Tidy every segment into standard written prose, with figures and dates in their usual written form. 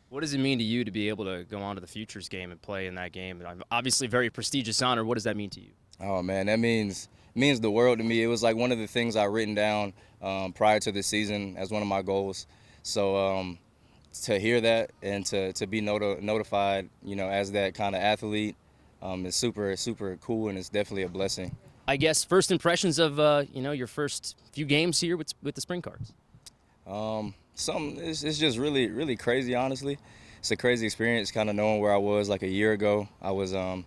What does it mean to you to be able to go on to the Futures Game and play in that game? Obviously, very prestigious honor. What does that mean to you? Oh man, that means the world to me. It was like one of the things I written down prior to the season as one of my goals. So to hear that and to be notified, as that kind of athlete, is super cool, and it's definitely a blessing. I guess first impressions of your first few games here with the Spring Cards. It's just really crazy, honestly. It's a crazy experience, kind of knowing where I was like a year ago. I was a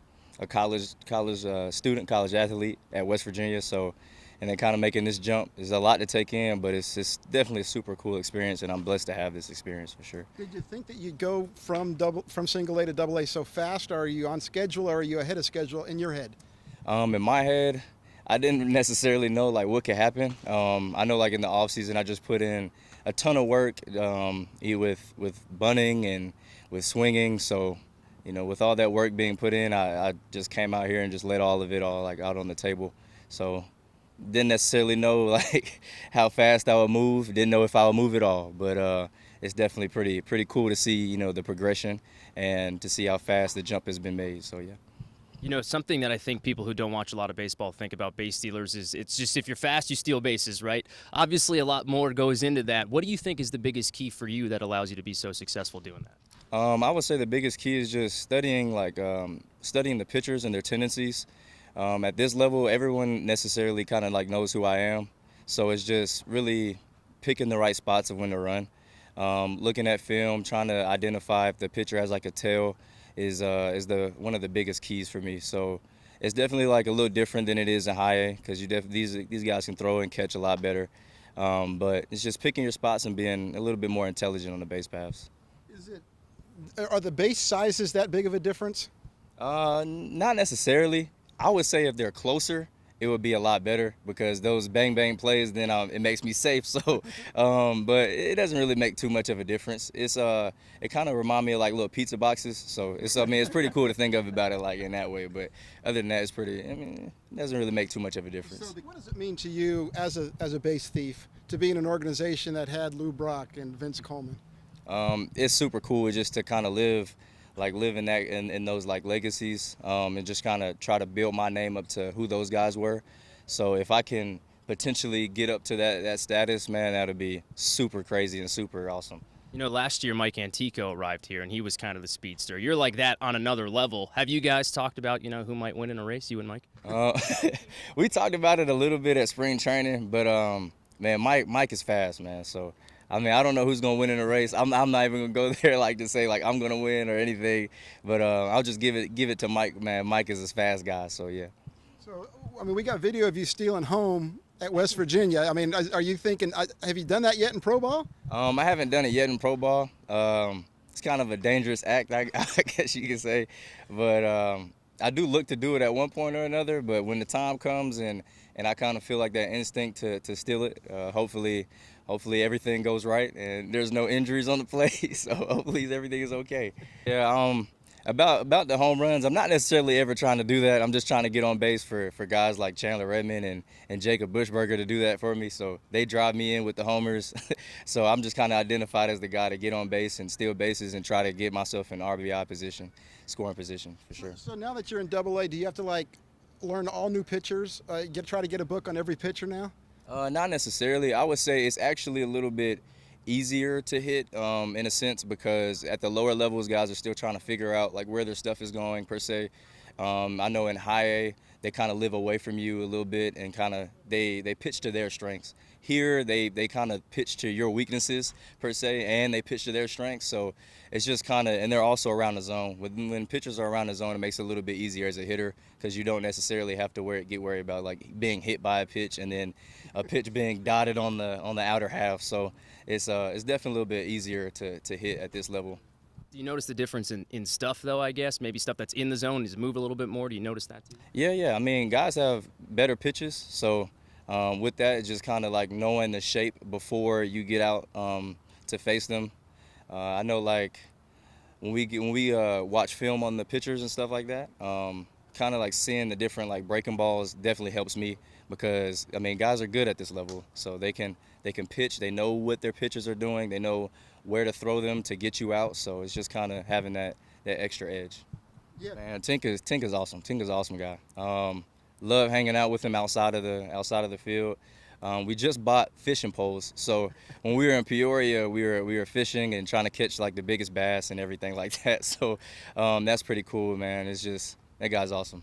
college athlete at West Virginia, so and then kind of making this jump is a lot to take in, but it's definitely a super cool experience, and I'm blessed to have this experience for sure. Did you think that you'd go from single A to double A so fast? Are you on schedule, or are you ahead of schedule in your head? In my head, I didn't necessarily know like what could happen. I know like in the off season, I just put in a ton of work with bunting and with swinging. So, with all that work being put in, I just came out here and just let all of it all like out on the table. So, didn't necessarily know like how fast I would move. Didn't know if I would move at all. But it's definitely pretty cool to see the progression and to see how fast the jump has been made. So yeah. Something that I think people who don't watch a lot of baseball think about base stealers is it's just if you're fast, you steal bases, right? Obviously, a lot more goes into that. What do you think is the biggest key for you that allows you to be so successful doing that? I would say the biggest key is just studying the pitchers and their tendencies. At this level, everyone necessarily kind of like knows who I am, so it's just really picking the right spots of when to run. Looking at film, trying to identify if the pitcher has like a tail is the one of the biggest keys for me. So it's definitely like a little different than it is in high A because these guys can throw and catch a lot better. But it's just picking your spots and being a little bit more intelligent on the base paths. Are the base sizes that big of a difference? Not necessarily. I would say if they're closer, it would be a lot better because those bang bang plays, then it makes me safe. So, but it doesn't really make too much of a difference. It kind of reminds me of like little pizza boxes. So it's pretty cool to think of about it like in that way. But other than that, it doesn't really make too much of a difference. So what does it mean to you as a base thief to be in an organization that had Lou Brock and Vince Coleman? It's super cool just to kind of live in that in those like legacies, and just kind of try to build my name up to who those guys were. So if I can potentially get up to that status, man, that'll be super crazy and super awesome. Last year Mike Antico arrived here, and he was kind of the speedster. You're like that on another level. Have you guys talked about who might win in a race, you and Mike? We talked about it a little bit at spring training, but man, Mike is fast, man. So. I don't know who's gonna win in a race. I'm not even gonna go there like to say like I'm gonna win or anything, but I'll just give it to Mike. Man, Mike is a fast guy, so yeah. So we got video of you stealing home at West Virginia. Are you thinking? Have you done that yet in pro ball? I haven't done it yet in pro ball. It's kind of a dangerous act, I guess you could say, but I do look to do it at one point or another. But when the time comes and I kind of feel like that instinct to steal it, hopefully everything goes right and there's no injuries on the play. So hopefully everything is okay. Yeah. About the home runs, I'm not necessarily ever trying to do that. I'm just trying to get on base for guys like Chandler Redmond and Jacob Bushberger to do that for me. So they drive me in with the homers. So I'm just kind of identified as the guy to get on base and steal bases and try to get myself in RBI position, scoring position for sure. So now that you're in Double A, do you have to learn all new pitchers? Try to get a book on every pitcher now? Not necessarily. I would say it's actually a little bit easier to hit in a sense because at the lower levels, guys are still trying to figure out like where their stuff is going per se. I know in high A, they kind of live away from you a little bit and kind of they pitch to their strengths. Here, they kind of pitch to your weaknesses per se, and they pitch to their strengths. So it's just kind of, and they're also around the zone. When pitchers are around the zone, it makes it a little bit easier as a hitter because you don't necessarily have to get worried about like being hit by a pitch and then a pitch being dotted on the outer half. So it's definitely a little bit easier to hit at this level. Do you notice the difference in stuff, though, I guess? Maybe stuff that's in the zone needs to move a little bit more. Do you notice that, too? Yeah. Guys have better pitches. So with that, it's just kind of like knowing the shape before you get out to face them. I know, like, when we watch film on the pitchers and stuff like that, kind of like seeing the different, like, breaking balls definitely helps me because, guys are good at this level. So they can pitch. They know what their pitchers are doing. They know where to throw them to get you out. So it's just kind of having that extra edge. Yeah. Man, Tink is awesome. Tink is an awesome guy. Love hanging out with him outside of the field. We just bought fishing poles, so when we were in Peoria, we were fishing and trying to catch like the biggest bass and everything like that. So that's pretty cool, man. It's just, that guy's awesome.